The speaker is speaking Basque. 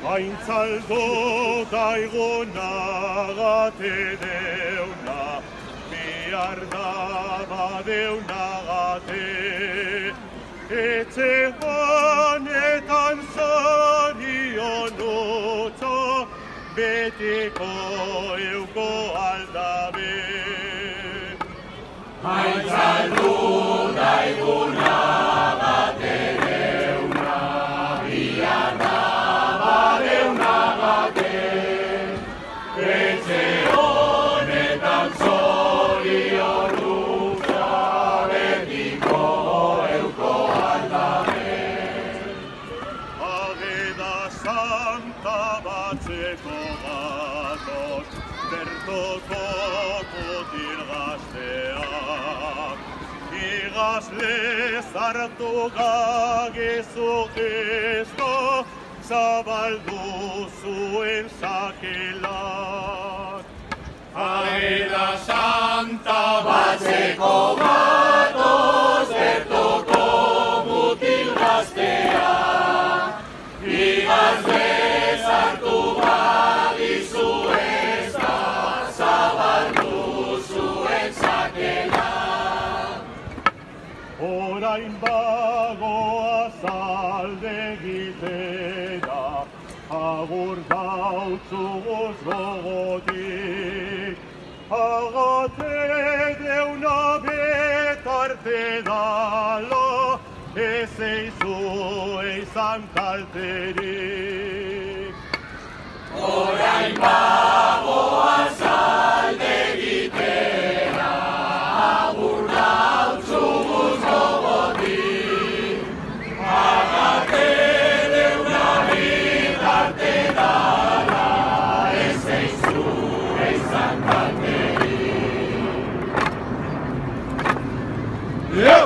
Aintzaldo daigonagate deuna, bihar daba deunagate. Etxe honetan zorion utzo, betiko euko aldabe. Aintzaldu daigunagate deuna, bihar daba deunagate. Etxe honetan zorion utza, betiko euko aldabe. Ageda santa batzeko gatoz, bertoko mutil gazteak. Igazle zartu gagizu Kristo, zabaldu zuen sakelak. Ageda santa batzeko gatoz, bertoko mutil gazteak. Igazle zartu gagizu ezta, zabaldu zuen sakelak. Orain bagoa zalde gitera, agur dautzuguz gogotik. Agate deuna betarte dalo, ez eizu eizan kalterik. Orain bagoa zalde gitera, agur dautzuguz gogotik. Agate deuna bitarte dala, ez eizu eizan kalterik. Yo!